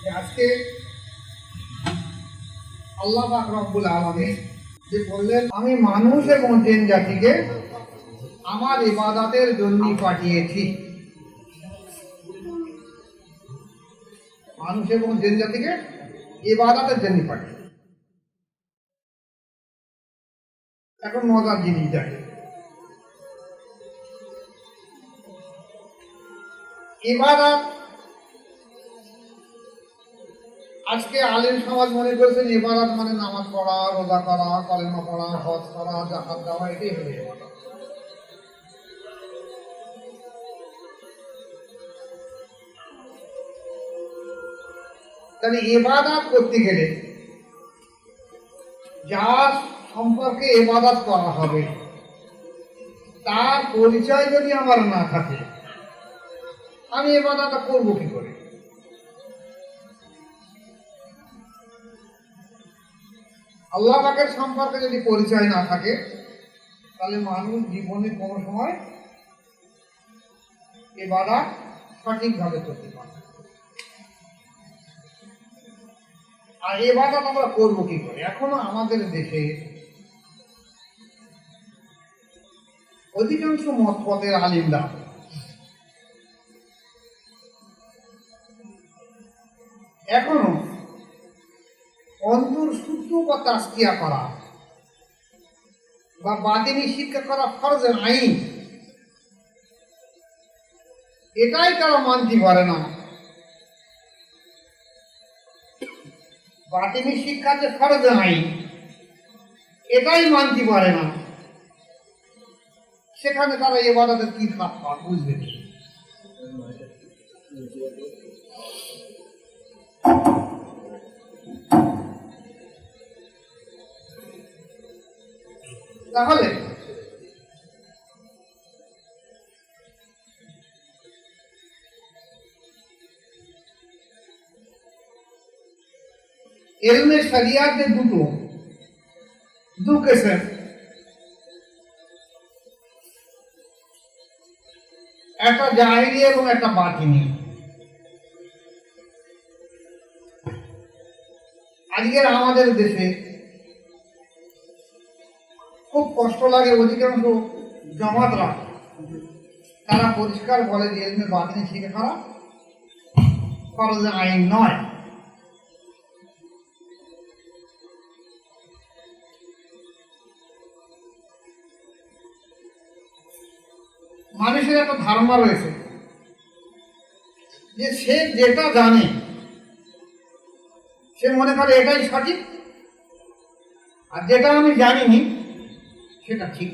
আজকে আল্লাহ পাক রব্বুল আলামিন যে বললেন, আমি মানুষ এবং জিন জাতিকে আমার ইবাদতের জন্য পাঠিয়েছি। মানুষ এবং জিন জাতিকে ইবাদতের জন্য পাঠিয়েছি। এখন মজার জিনিস দেখে, ইবাদত আজকে আলেম সমাজ মনে করেছেন ইবাদত মানে নামাজ পড়া, রোজা করা, কলেমা পড়া, হজ করা, যাকাত দেওয়া, এটাই হলো ইবাদত। তাহলে ইবাদত করতে গেলে যার সম্পর্কে ইবাদত করা হবে তার পরিচয় যদি আমার না থাকে, আমি ইবাদতটা করবো কি করে? আল্লাহ পাকের সম্পর্কে যদি পরিচয় না থাকে, তাহলে মানুষ জীবনে কোনো সময় ইবাদত সঠিকভাবে করতে পারে। আর ইবাদত আমরা করবো কি করে? এখনো আমাদের দেশে অধিকাংশ মত পথের আলিমরা এখনো অন্তর শুদ্ধ বা তাজকিয়া করা বা বাতিনি শিক্ষা করা ফরজ আইন, এটাই তারা মানতে পারে না। বাতিনি শিক্ষা যে ফরজ আইন, এটাই মানতে পারে না। সেখানে তারা ইবাদতের কি খাপ পায় বুঝবে না। তাহলে ইলমে শরিয়াত যে দু কিসম, একটা জাহিরি এবং একটা বাতিনি। আজকের আমাদের দেশে খুব কষ্ট লাগে, অধিকাংশ জমাতরা তারা পরিষ্কার বলে যে ইলমে বাতিনি শিখে করা ফরজ আইন নয়। মানুষের একটা ধারণা রয়েছে যে সে যেটা জানে সে মনে করে এটাই সঠিক, আর যেটা আমি জানিনি সেটা ঠিক।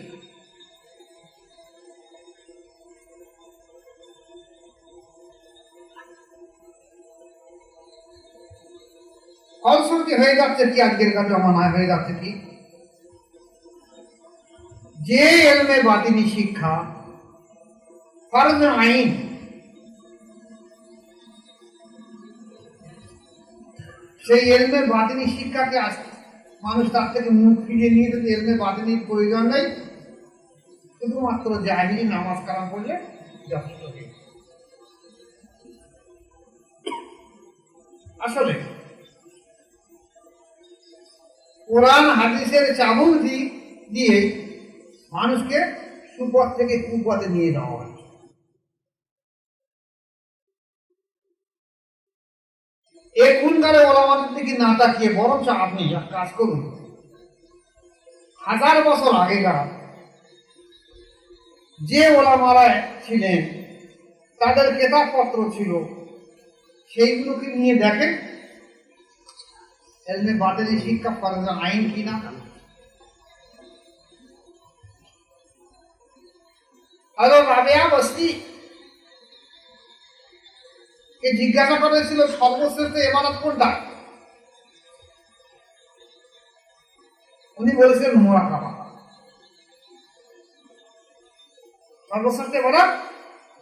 ফলশ্রুতি হয়ে যাচ্ছে কি, আজকের জমানায় হয়ে যাচ্ছে কি, যে ইলমে বাতিনি শিক্ষা ফরজ আইন, সেই ইলমে বাতিনি শিক্ষাকে মানুষ তার থেকে মুখ ফিরিয়ে নিয়ে যদি ইলমে বাতিনির প্রয়োজন নেই, শুধুমাত্র জাহিরি নামাজ কালাম করলে যথেষ্ট। আসলে কোরআন হাদিসের চাবুক দিয়ে মানুষকে সুপথ থেকে কুপথে নিয়ে যাওয়া হয়। এখনকার ওলামাদের দিকে না তাকিয়ে বরঞ্চ আপনি এক কাজ করুন, 1000 বছর আগেকার যে ওলামারা ছিলেন, তাদের কিতাবপত্র ছিল, সেইগুলোকে নিয়ে দেখেন ইলমে বাতিনি শিক্ষা ফরজ আইন কিনা। হযরত রাবিয়া বসরি কে জিজ্ঞাসা করেছিল সর্বশ্রেষ্ঠ ইবাদত কোনটা? উনি বলেছিলেন মুরাকাবা। সর্বশ্রেষ্ঠ ইবাদত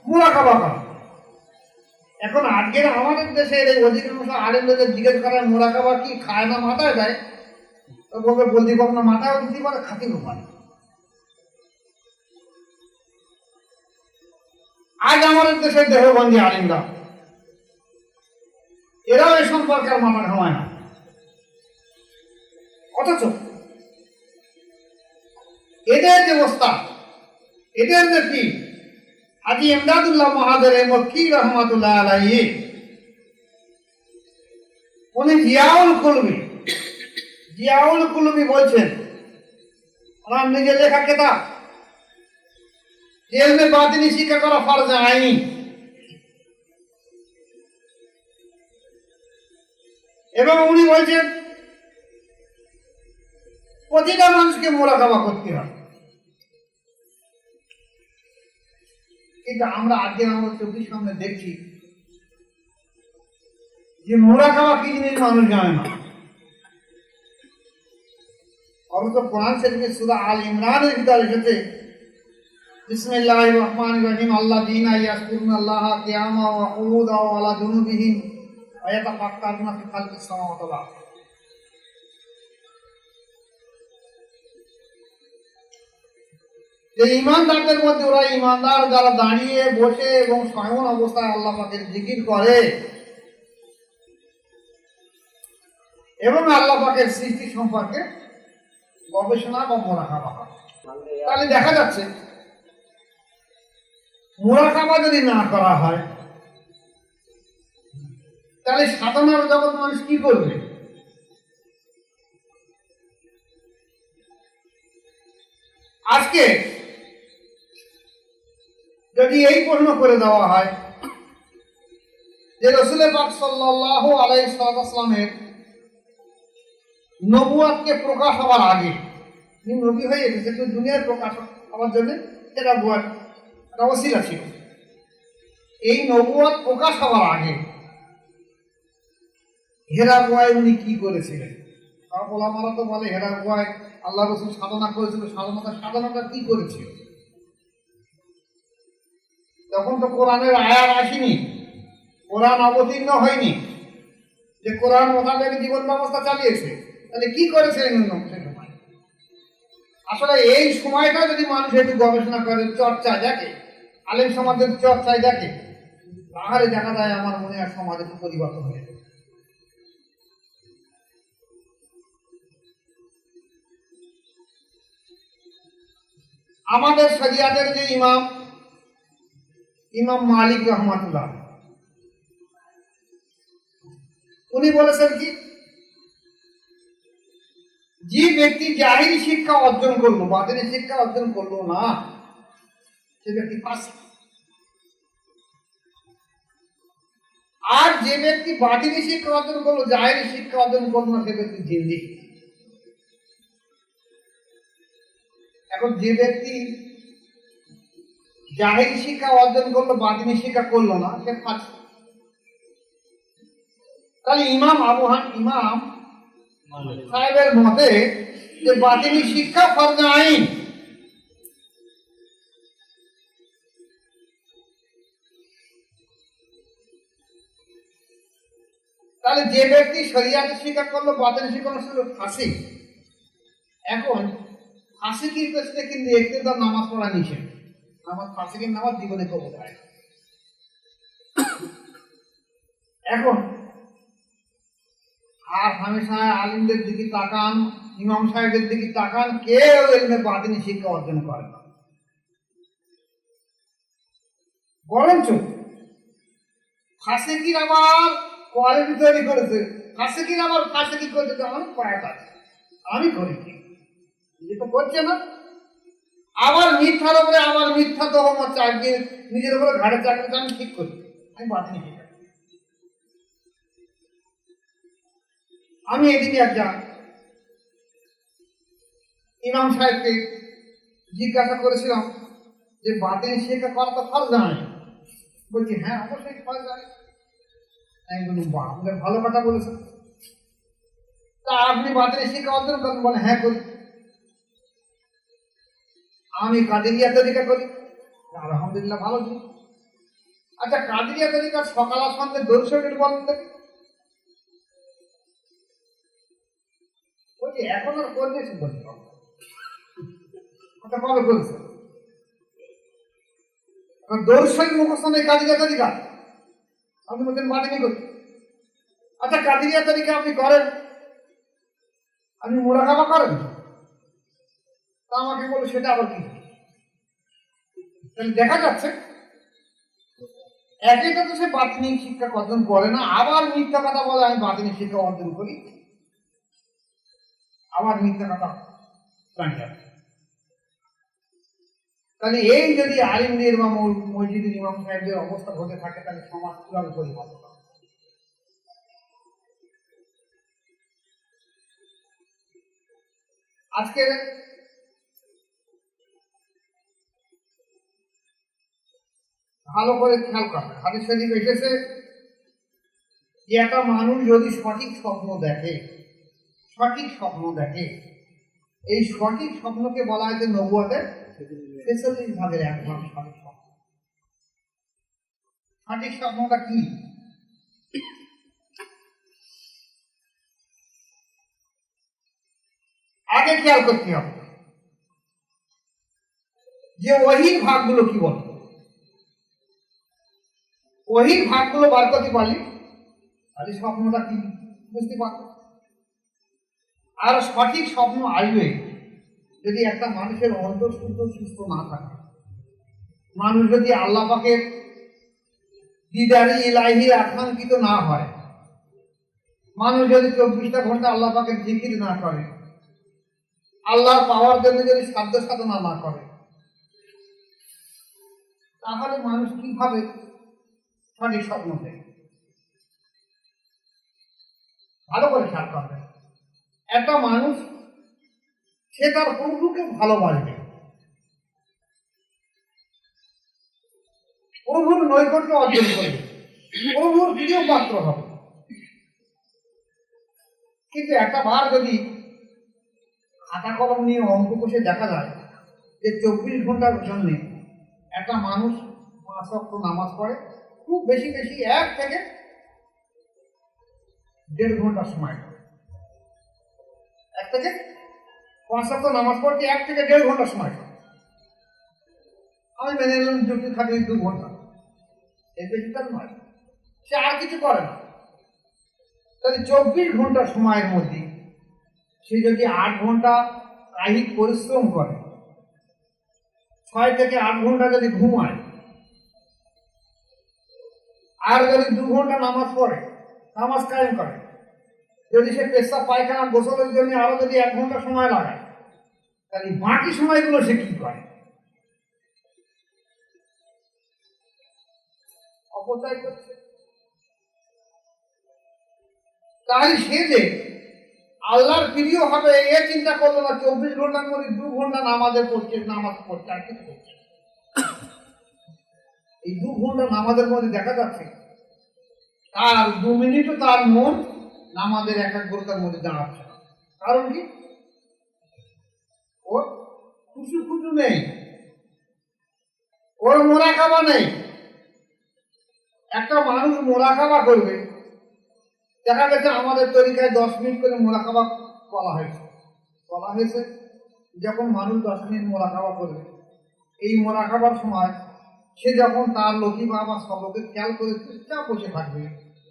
মুরাকাবা করা। এখন আজকের আমাদের দেশের এই অধিকাংশ আলেমদের জিজ্ঞেস করা মুরাকাবা কি, খায় না মাথায় দেয়, তো বলবে বলতে পারবো না, মাথায় দিতে পারে, খাতিরও পারে। আজ আমাদের দেশের দেহবন্দি আলিমরা এরাও এ সম্পর্কে আর মাথা ঘামায় না। অথচ এদের যে অবস্থা, এদের যে কি হাজী ইমদাদুল্লাহ মাহাদের মক্কি রহমাতুল্লাহ আলাইহি, উনি জিয়াউল কুলবি বলছেন, আমার নিজের লেখা কেতাব ইলমে বাতিনি শিক্ষা করা ফরজ আইন। এবং উনি বলছেন প্রতিটা মানুষকে মুরাকাবা করতে হবে। কিন্তু আমরা আজকে আমাদের চোখের সামনে দেখছি যে মুরাকাবা কি জিনিস মানুষ জানে না। অথচ কোরআন শরীফের সূরা আল ইমরানের ভিতরে এসেছে বিসমিল্লাহির রহমানির রহিম আল্লাযীনা ইয়াযকুরুনাল্লাহা কিয়ামান ওয়া কুউদান ওয়া আলা জুনুবিহিম ওয়া ইয়াতাফাক্কারুনা ফি খালকিস সামাওয়াতি ওয়াল আরদ। যে ঈমানদারদের মধ্যে ওরা ঈমানদার যারা দাঁড়িয়ে বসে এবং স্বয়ং অবস্থায় আল্লাহ পাকের জিকির করে এবং আল্লাহ পাকের সৃষ্টি সম্পর্কে গবেষণা বা মুরাকাবা করে। তাহলে দেখা যাচ্ছে মুরাকাবা যদি না করা হয় তাহলে সাধনার জগৎ মানুষ কি করবে? আজকে যদি এই প্রশ্ন করে দেওয়া হয় যে রাসূল পাক সাল্লাল্লাহু আলাইহি ওয়াসাল্লামের নবুয়াতকে প্রকাশ হওয়ার আগে, তিনি নবী হয়ে গেছে কিন্তু দুনিয়ার প্রকাশ হওয়ার জন্য এটা একটা ওসিলা ছিল। এই নবুয়াত প্রকাশ হওয়ার আগে হেরা গুহায় উনি কি করেছিলেন? ওলামারা তো বলে হেরা গুহায় আল্লাহ রাসূল সাধনা করেছিল। সাধনাটা কি করেছিল? তখন তো কোরআনের আয়াত আসেনি, কোরআন অবতীর্ণ হয়নি যে কোরআন মোতাবেক জীবন ব্যবস্থা চালিয়েছে। তাহলে কি করেছিলেন সেই সময়? আসলে এই সময়টা যদি মানুষ একটু গবেষণা করে, চর্চায় দেখে, আলেম সমাজের চর্চায় দেখে, তাহলে দেখা যায় আমার মনে হয় সমাজ একটু পরিবর্তন হয়ে যাবে। আমাদের শরিয়াতের যে ইমাম মালিক রহমাতুল্লাহ, উনি বলেছেন কি, যে ব্যক্তি জাহিরি শিক্ষা অর্জন করলো, বাতিনি শিক্ষা অর্জন করলো না, সে ব্যক্তি ফাসিক। আর যে ব্যক্তি বাতিনি শিক্ষা অর্জন করলো, জাহিরি শিক্ষা অর্জন করলো না, সে ব্যক্তি জিন্দিক। এখন যে ব্যক্তি জাহিরি শিক্ষা অর্জন করলো, বাতিনি শিক্ষা করলো না, সে ফাসিক। তাহলে ইমাম সাহেবের মতে যে বাতিনি শিক্ষা ফরজ আইন, তাহলে যে ব্যক্তি শরিয়াতের শিক্ষা করলো, বাতিনি শিক্ষা করলো, ফাসিক। এখন ফাসিকের পেছনে কিন্তু ইক্তেদার নামাজ পড়া নিষেধ। ফাসিকের নামাজ জীবনে কবুল হয়। এখন আর হামেশা আলিমদের দিকে তাকান, ইমাম সাহেবের দিকে তাকান, কেউ এলমে বাতিনি শিক্ষা অর্জন করে না। বরঞ্চ ফাসিকির আবার কোয়ালিটি তৈরি করেছে, ফাসিকির আবার ফাসিকি করতে আমার পায়াত আছে, আমি করি কি, যেটা করছে না। আবার মিথ্যার উপরে আবার মিথ্যা তহমত চাকরি, নিজের উপরে ঘাড়ে চাকরিটা আমি ঠিক করি, আমি বাতিনি শিক্ষা। আমি এদিকে একটা ইমাম সাহেবকে জিজ্ঞাসা করেছিলাম যে বাতিনি শিক্ষা করা তো ফরজ নয়। বলছি হ্যাঁ অবশ্যই ফরজ নয়। আমি বললাম বাহ, আপনাদের ভালো কথা বলেছেন, তা আপনি বাতিনি শিক্ষা অর্জন করেন? বলে হ্যাঁ করি। আমি কাদেরিয়া তরিকা করি। আলহামদুলিল্লাহ, ভালো ছিল। আচ্ছা, কাদেরিয়া তরিকা সকাল আর সন্ধ্যে দরুদ শরীফ বলেন দেখি। বলছি এখন আর করতেছি, বলছি কবে করেছে? দরুদ শরীফ মুখস্থ নেই কাদেরিয়া তরিকা, আপনি বলছেন বাতিনি করি। আচ্ছা, কাদিরিয়া তরিকা আপনি করেন, আপনি মুরাকাবা করেন, তা আমাকে বলে সেটা আবার কি? তাহলে দেখা যাচ্ছে একেটা তো সে বাতিনিক শিক্ষা অর্জন করে না, আবার মিথ্যা কথা বলে আমি বাতিনিক শিক্ষা অর্জন করি, আবার মিথ্যা কথা দাঁড়িয়ে আছে। তাহলে এই যদি আলিমদের বা মসজিদের ইমাম সাহেবদের অবস্থা ঘটে থাকে, তাহলে সমাজ কিভাবে পরিবর্তন হবে? আজকে ভালো করে খেয়াল করবে, হাদিস শরীফ এসেছে যে একটা মানুষ যদি সঠিক স্বপ্ন দেখে, সঠিক স্বপ্ন দেখে, এই সঠিক স্বপ্নকে বলা হয়েছে নবুয়তের ৪৬ ভাগের ১ ভাগ সঠিক স্বপ্ন। সঠিক স্বপ্নটা কি? আগে খেয়াল করতে হবে যে ওহির ভাগগুলো কি বলে। ওহির ভাগগুলো বার করতে পারলি তাহলে স্বপ্নটা কি বুঝতে পারত। আর সঠিক স্বপ্ন আসবে যদি একটা মানুষের অন্তর শুদ্ধ সুস্থ না থাকে, মানুষ যদি আল্লাহ পাকের দিদারি ইলাহি আকাঙ্ক্ষিত না হয়, মানুষ যদি ২৪টা ঘন্টা আল্লাহ পাকের জিকির না করে, আল্লাহর পাওয়ার জন্য যদি সাধ্য সাধনা না করে, তাহলে মানুষ কিভাবে সঠিক স্বপ্ন দেয়? ভালো করে খেয়াল করবে, একটা মানুষ সে তার প্রভুকে ভালোবাসবে, প্রভুর নৈকট্য অর্জন করবে, প্রভুর প্রিয় পাত্র হবে। কিন্তু একটা বার যদি খাতা কলম নিয়ে অঙ্ক কষে দেখা যায় যে ২৪ ঘন্টার জন্য একটা মানুষ ৫ ওয়াক্ত নামাজ পড়ে, খুব বেশি বেশি ১ থেকে ১.৫ ঘন্টা সময় পড়ে, ১ থেকে ৫ ওয়াক্ত নামাজ পড়তে ১ থেকে ১.৫ ঘন্টা সময় পড়ে, আমি মেনে নিলাম যুক্তি থাকলে ২ ঘন্টা, এর বেশি তার নয়, সে আর কিছু করে না। তাহলে ২৪ ঘন্টা সময়ের মধ্যে সে যদি ৮ ঘন্টা কায়িক পরিশ্রম করে, ৬ থেকে ৮ ঘন্টা যদি ঘুমায়, আর যদি ২ ঘন্টা নামাজ পড়ে, নামাজ কায়েম করে, যদি সে পেশাব পায়খানা গোসলের জন্য আরো যদি ১ ঘন্টা সময় লাগায়, তাহলে বাকি সময়গুলো সে কি করে? অপচয় করছে। তাই সে যে আল্লাহর প্রিয় হবে এ চিন্তা করলো না, ২৪ ঘন্টার মধ্যে ২ ঘন্টা নামাজ পড়ছে আর কিছু করছে। এই ২ ঘন্টা নামাজের মধ্যে দেখা যাচ্ছে তার ২ মিনিটও তার মন নামাজের একাগ্রতার মধ্যে দাঁড়াচ্ছে না। কারণ কি? ওর খুশু নেই, ওর মোরাকাবা নেই। একটা মানুষ মোরাকাবা করবে, দেখা গেছে আমাদের তরিকায় ১০ মিনিট করে মোরাকাবা বলা হয়েছে। যখন মানুষ ১০ মিনিট মোরাকাবা করবে, এই মোরাকাবার সময় সে যখন তার লতিফা বা সবকে খেয়াল করে চুপচাপ বসে থাকবে,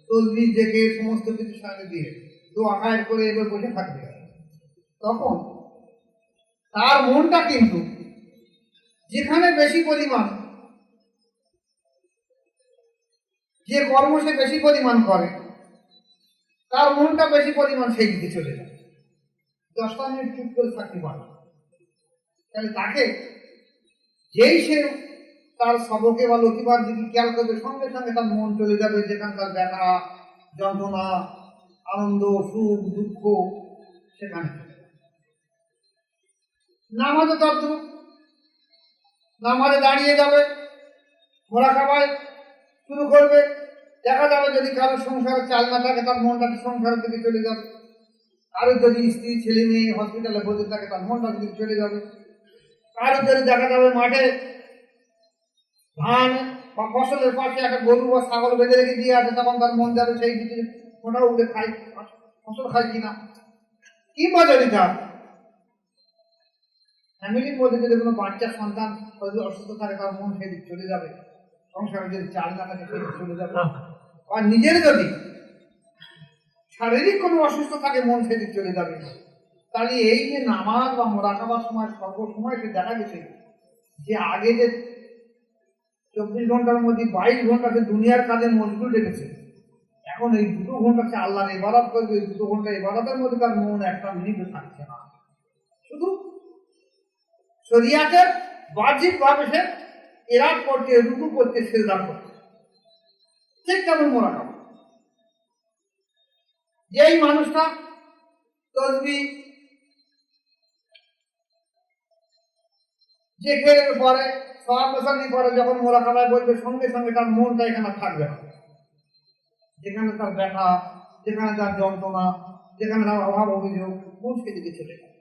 তসবিহ জেগে সমস্ত কিছু সামনে দিয়ে দোয়া খায়ের করে এবার বসে থাকবে, তখন তার মনটা কিন্তু যেখানে বেশি পরিমাণ যে কর্ম সে বেশি পরিমাণ করে, তার মনটা বেশি পরিমাণ সেই দিকে চলে যায়। ১০টা মিনিট চুপ করে থাকতে পারে, তাহলে তাকে যেই সে তার সবকে বা লতিফার দিকে খেয়াল করবে, সঙ্গে সঙ্গে তার মন চলে যাবে যেখানকার ব্যথা যন্ত্রণা আনন্দ সুখ দুঃখ সেখানে। নামাজে তদ্রুপ, নামাজে দাঁড়িয়ে যাবে, মোরাকাবায় শুরু করবে, দেখা যাবে যদি কারোর সংসারে চাল না থাকে তার মনটা সংসারের দিকে চলে যাবে, কারোর যদি স্ত্রী ছেলে মেয়ে হসপিটালে ভর্তি থাকে তার মনটার দিকে চলে যাবে, কারোর যদি দেখা যাবে মাঠে ধান বা ফসলের পাশে একটা গরু বা ছাগল বেঁধে রেখে দিয়ে আছে, তখন তার মন যাবে সেই দিকে ওটা উঠে খাই, ফসল খাই কিনা। কিংবা যদি তার ফ্যামিলির মধ্যে যদি কোনো বাচ্চা সন্তান অসুস্থ থাকে তার মন সেদিকে চলে যাবে, সংসারে যদি চাল না থাকে সেদিকে চলে যাবে। আর নিজের যদি শারীরিক কোনো অসুস্থ থাকে মন সেদিক চলে যাবে। তাহলে এই যে নামাজ বা মোরাকাবার সময় সর্বসময় সে দেখা গেছে যে আগে যে 24 ঘন্টার মধ্যে 22 ঘন্টা সে দুনিয়ার কাজে মশগুল রেখেছে, এখন এই 2 ঘন্টা সে আল্লাহর ইবাদত করবে। এই 2 ঘন্টা ইবাদতের মধ্যে তার মন একটা মিনিটও থাকছে না। শুধু শরিয়াতের বাহ্যিক ভাবে সে ইরাদ করছে, রুকু করছে, সিজদা করছে। ঠিক তেমন মোরাকাবা। যেই মানুষটা তসবিহ জিকিরের পরে সওয়াব পরে যখন মোরাকাবায় বলবে, সঙ্গে সঙ্গে তার মনটা এখানে থাকবে না। যেখানে তার ব্যথা, যেখানে তার যন্ত্রণা, যেখানে তার অভাব অভিযোগ, মন সেদিকে চলে যাবে।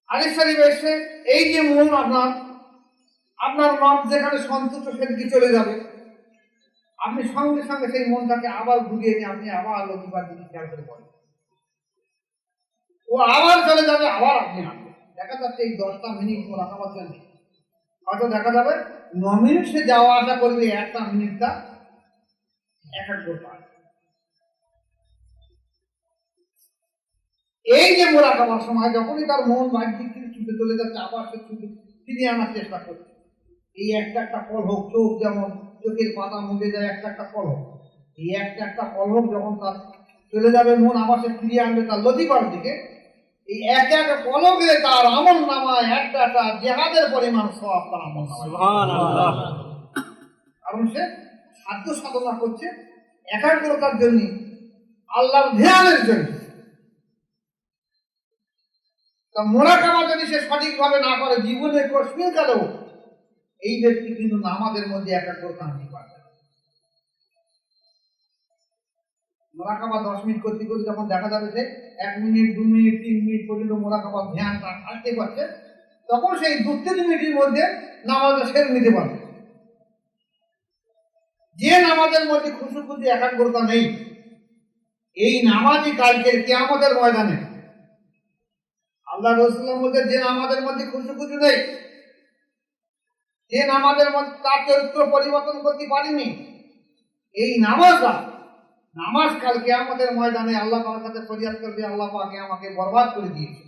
হাদিস শরীফে এসেছে এই যে মন আপনার মন যেখানে সন্তুষ্ট সেদিকে চলে যাবে, আপনি সঙ্গে সঙ্গে সেই মনটাকে আবার ঘুরিয়ে নিয়ে আপনি আবার লতিফার দিকে খেয়াল করে পড়েন, ও আবার চলে যাবে, আবার আপনি আসবেন। দেখা যাচ্ছে এই 10টা মিনিট মোরাকাবার জন্য হয়তো দেখা যাবে 9 মিনিট সে যাওয়া আসা করবে, 1টা মিনিটটা একাগ্রতা। এই যে মোরাকাবার সময় যখনই তার মন বাহ্যিক দিকে ছুটে চলে যাচ্ছে, আবার সে ফিরিয়ে আনার চেষ্টা করছে। এই একটা পলক, চোখ যেমন চোখের পাতা মুখে যায় একটা পলক, এই একটা পলক যখন তার চলে যাবে, মন আবার সে ফিরিয়ে আনবে তার লতিফার দিকে। এই এক পলকে তার আমল নামায় একটা জিহাদের পরিমাণ সওয়াব তার আমল নামায়। সুবহানাল্লাহ। কারণ সে সাধ্য সাধনা করছে একাগ্রতার জন্য, আল্লাহর ধ্যানের জন্য। তা মোরাকাবা যদি সে সঠিকভাবে না করে, জীবনে কষ্টের কালেও এই ব্যক্তি কিন্তু নামাজের মধ্যে একাগ্রতা আনতে পারবে না। মোরাকাবা 10 মিনিট করতে করতে যখন দেখা যাবে যে 1 মিনিট, 2 মিনিট, 3 মিনিট পর্যন্ত মোরাকাবা ধ্যানটা আসতে পারছে, তখন সেই 2-3 মিনিটের মধ্যে নামাজটা সেরে নিতে পারবে। যে নামাজের মধ্যে খুশু একাগ্রতা নেই, এই নামাজই কালকের কিয়ামতের ময়দানে আল্লাহ রাসূলের মধ্যে যে নামাজের মধ্যে খুশু নেই, যে নামাজের মধ্যে তার চরিত্র পরিবর্তন করতে পারেনি, এই নামাজ কাল কিয়ামতের ময়দানে আল্লাহ পাকের কাছে ফরিয়াদ করবে, আল্লাহ পাক আমাকে বরবাদ করে দিয়েছে,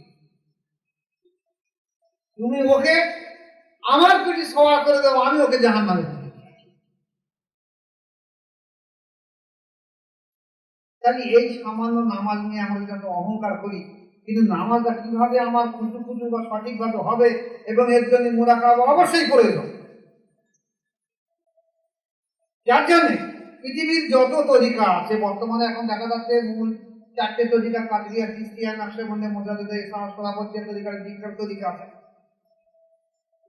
তুমি ওকে আমার পিঠে সওয়ার করে দাও, আমি ওকে জাহান্নামে দিই। তাহলে এই সামান্য নামাজ নিয়ে আমরা যত অহংকার করি, কিন্তু নামাজটা কিভাবে আমার খুশু বা সঠিকভাবে হবে, এবং এর জন্য মুরাকাবা অবশ্যই প্রয়োজন। যার জন্য পৃথিবীর যত তরিকা আছে বর্তমানে, এখন দেখা যাচ্ছে মূল 4টে তরিকা, কাদরিয়া, চিশতিয়া, নকশবন্দি, মুজাদ্দিদা, সলাফতিয়া তরিকার দীক্ষার তরিকা আছে।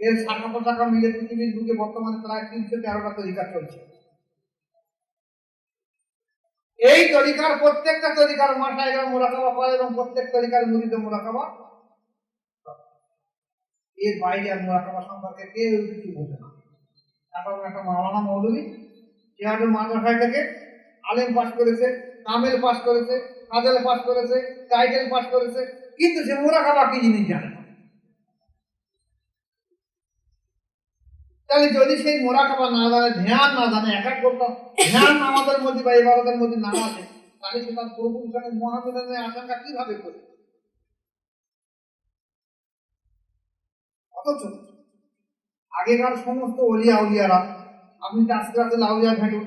এর শাখা প্রশাখা মিলে পৃথিবীর বুকে বর্তমানে প্রায় 313টা তরিকা চলছে। এই তরিকার প্রত্যেকটা তরিকার মাশায়েখরা মুরাকাবা করে এবং প্রত্যেক তরিকার মুরিদে মুরাকাবা। এর বাইরে আর মুরাকাবা সম্পর্কে কেউ কিছু বোঝে না। এখন একটা মাওলানা মৌলভী যেভাবে মাদ্রাসায় থেকে আলেম পাস করেছে, কামেল পাস করেছে, কাজেল পাস করেছে, টাইটেল পাস করেছে, কিন্তু সে মুরাকাবা কি জিনিস জানে না। তাহলে যদি সেই মোরাকাবা না জানে, ধ্যান না জানে, একাগ্রতা ধ্যান আমাদের মধ্যে বা ইবাদতের মধ্যে না আছে, তাহলে সে তার প্রভুর সঙ্গে মহাবিনাশের আশঙ্কা কিভাবে করবে? অথচ আগেকার সমস্ত উলিয়ারা, আপনি তাসকিরাতুল আউলিয়া ঘেঁটুন,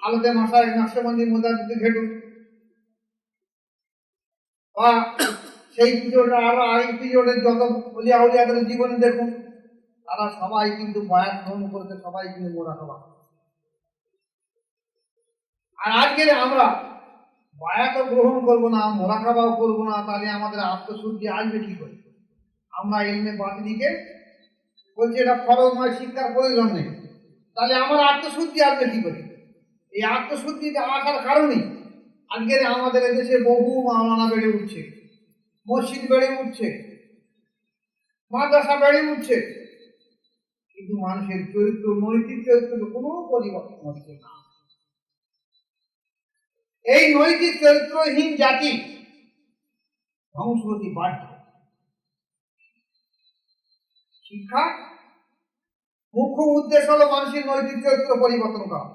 আলাদে মাশায়েখ নকশবন্দি, মুজাদ্দিদ ঘেঁটুন, বা সেই পিরিয়ডে আরো আগে পিরিয়ডের যত উলিয়াদের জীবনী দেখুন, তারা সবাই কিন্তু বয়াত গ্রহণ করেছে, সবাই কিন্তু মোরাকাবা। আর আজকে আমরা বয়াতও গ্রহণ করবো না, মোরাকাবাও করবো না, তাহলে আমাদের আত্মশুদ্ধি আসবে কি করে? আমরা ইলমে বাতিনিকে বলছি এটা ফরজ নয়, শিক্ষার প্রয়োজন নেই, তাহলে আমার আত্মশুদ্ধি আসবে কি করে? এই আত্মশুদ্ধিতে আসার কারণেই আজকে আমাদের এদেশে বহু মাওলানা বেড়ে উঠছে, মসজিদ বেড়ে উঠছে, মাদ্রাসা বেড়ে উঠছে, কিন্তু মানুষের চরিত্র, নৈতিক চরিত্রের কোনো পরিবর্তন হচ্ছে না। এই নৈতিক চরিত্রহীন জাতি ধ্বংস হতে বাধ্য। শিক্ষা মুখ্য উদ্দেশ্য হলো মানুষের নৈতিক চরিত্র পরিবর্তন করা।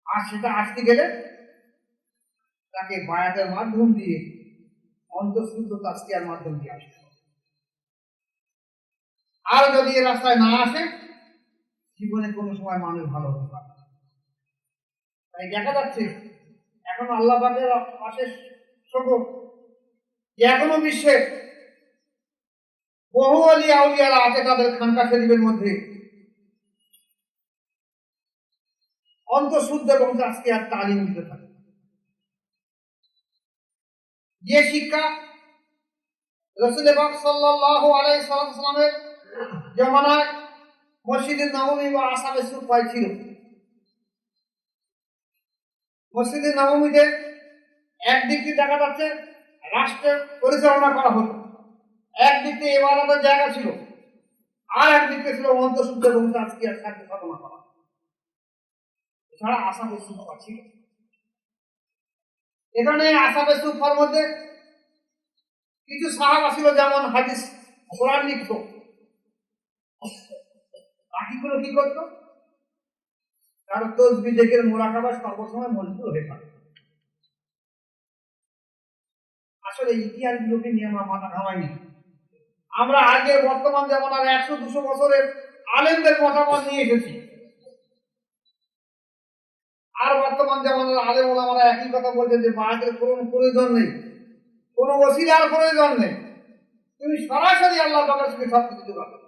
আর সেটা আসতে গেলে তাকে বায়াতের মাধ্যম দিয়ে, অন্তঃশুদ্ধ তাজকিয়ার মাধ্যম দিয়ে আসতে হবে। আর যদি এ রাস্তায় না আসে, জীবনে কোনো সময় মানুষ ভালো হতে পারে না। তাই দেখা যাচ্ছে এখন আল্লাহ পাকের অশেষ শকর যে এখনো বিশ্বে বহু আলিয়া আউলিয়ারা আছে, তাদের খানকা শরীফের মধ্যে অন্তঃশুদ্ধ এবং তাজকিয়ার তালিম দিতে থাকে। যে শিক্ষা রাসূল পাক সাল্লাল্লাহু আলাইহি সাল্লামের জামানায় মসজিদে নববী বা আসহাবে সুফায় ছিল। মসজিদে নববীতে একদিক দিয়ে দেখা যাচ্ছে রাষ্ট্রের পরিচালনা করা হতো, একদিক দিয়ে ইবাদতের জায়গা ছিল, আর একদিক দিয়ে ছিল অন্তঃশুদ্ধ এবং তাজকিয়ার সাথে সাধনা করা। এছাড়া আসহাবে সুফা ছিল। এখানে আসহাবে সুফার মধ্যে কিছু সাহাবা ছিল, যেমন হাদিস কোরআন লিখত, বাকিগুলো কি করত? তার তসবিহ জিকির মুরাকাবা সর্বসময় মজবুত হয়ে থাকে। আসলে ইতিহাসগুলোকে নিয়ে আমরা মাথা ঘামাইনি। আমরা আগে বর্তমান জামানার 100-200 বছরের আলেমদের মতামত নিয়ে এসেছি, আর বর্তমান জামানার আলেম ওলামারা একই কথা বলছেন যে বায়াতের কোনো প্রয়োজন নেই, কোনো ওসিলার প্রয়োজন নেই, তুমি সরাসরি আল্লাহ পাকের সঙ্গে সবকিছু যোগাযোগ।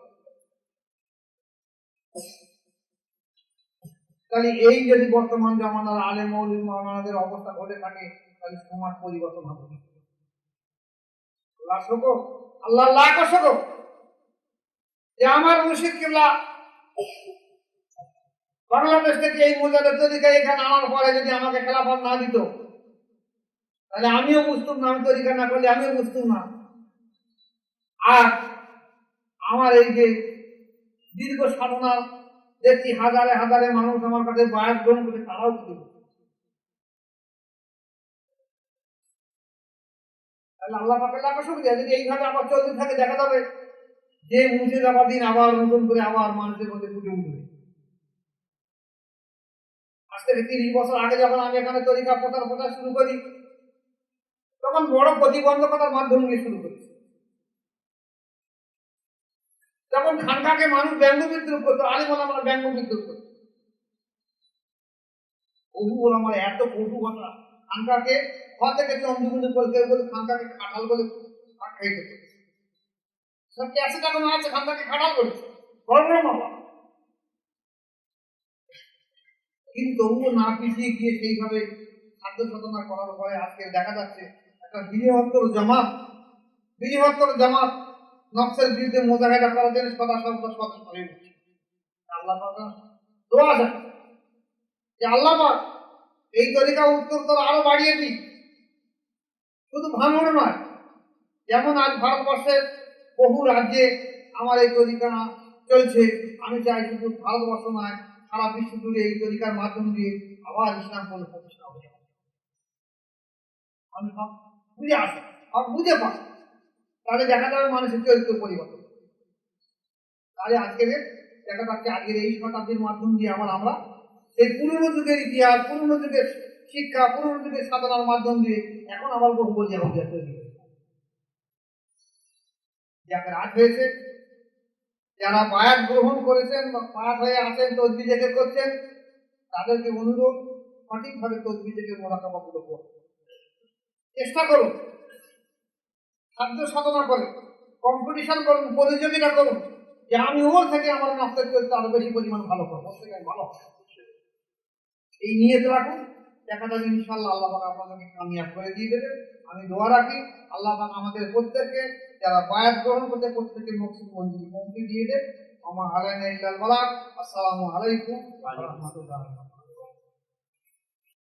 তাহলে এই যদি বর্তমান জামানার আলেম মাওলানাদের অবস্থা ঘটে থাকে, তাহলে সমাজ পরিবর্তন হবে। আল্লাহ লাখ শকর যে আমার মুর্শিদ কিবলা বাংলাদেশ থেকে এই মুজাদের তরিকা এখানে আনার পরে যদি আমাকে খেলাফত না দিত, তাহলে আমিও বুঝতাম না, আমি তরিকা না করলে আমিও বুঝতাম না। আর আমার এই যে দীর্ঘ সাধনা দেখছি, হাজারে হাজারে মানুষ আমার কাছে বায়াত গ্রহণ করে, তারাও কিছু। তাহলে আল্লাহ পাকের লাখ শুকরিয়া, যদি এইভাবে আবার চলতে থাকে, দেখা যাবে যে মুর্শিদাবাদ আবার নতুন করে আবার মানুষের মধ্যে ফুটে উঠবে। আজ থেকে 30 বছর আগে যখন আমি এখানে তরিকা প্রচার শুরু করি, তখন বড় প্রতিবন্ধকতার মাধ্যম দিয়ে শুরু করি। যখন খানকাকে মানুষ ব্যঙ্গ বিদ্রুপ করতো, আলিম ওলামারা ব্যঙ্গ বিদ্রুপ করতো, বহু ওলামারা এত কটু কথা, খানকাকে ঘর থেকে চন্দ্রবিন্দু করে, কেউ বলে খানকাকে খাটাল বলে খাইতে করছে। সব ক্যাসেট এখন আছে, খানকাকে খাটাল করেছে, বড় বড় মামা। কিন্তু তবুও না পিছিয়ে গিয়ে সেইভাবে খাদ্য সাধনা করার পরে আজকে দেখা যাচ্ছে একটা বৃহত্তর জামাত নকশের বিরুদ্ধে মোজাহেদা করার জন্য সদা সর্বদা সচেষ্ট হয়ে উঠছে। আল্লাহ পাক দোয়া যায় যে আল্লাহ পাক এই তরিকা উত্তরতর আরো বাড়িয়ে দিই, শুধু ভাঙন নয়। যেমন আজ ভারতবর্ষের বহু রাজ্যে আমার এই তরিকা চলছে, আমি চাই শুধু ভারতবর্ষ নয়, সারা বিশ্ব জুড়ে এই তরিকার মাধ্যম দিয়ে আবার ইসলাম প্রতিষ্ঠা হবে। আমি সব বুঝে আসি, সব বুঝে পাই, তাহলে দেখা যাবে মানুষের চরিত্র পরিবর্তন। তাহলে আজকের দেখা যাচ্ছে আজকের এই শতাব্দীর মাধ্যম দিয়ে আবার আমরা এই পুরনো যুগের ইতিহাস, পুরনো যুগের শিক্ষা, পুরনো যুগের সাধনার মাধ্যম দিয়ে এখন আবার বহু বলিয়া তৈরি হয়েছে। যাকে রাজ হয়েছে, যারা বায়াত গ্রহণ করেছেন বা বায়াত হয়ে আছেন, তসবিহ জিকির করছেন, তাদেরকে অনুরোধ সঠিকভাবে তসবিহ জিকির মুরাকাবা গুলো করুন, চেষ্টা করুন, খাদ্য সাধনা করে কম্পিটিশন করুন, প্রতিযোগিতা করুন যে আমি ওর থেকে আমার নকশের চরিত্র আরো বেশি পরিমাণ ভালো করবো, ওর থেকে আমি ভালো। এই নিয়ত রাখুন, দেখা যাবে ইনশাআল্লাহ আল্লাহ পাক আপনাদেরকে কামিয়াব করে দিয়ে দেবে। আমি দোয়া রাখি আল্লাহ পাক আমাদের প্রত্যেককে, যারা বায়াত গ্রহণ করতে, প্রত্যেকের মকসুদ মঞ্জুরি দিয়ে দেবে। আমার আলাইনা ইল্লাল বালাগ। আসসালামু আলাইকুম ওয়া রাহমাতুল্লাহি।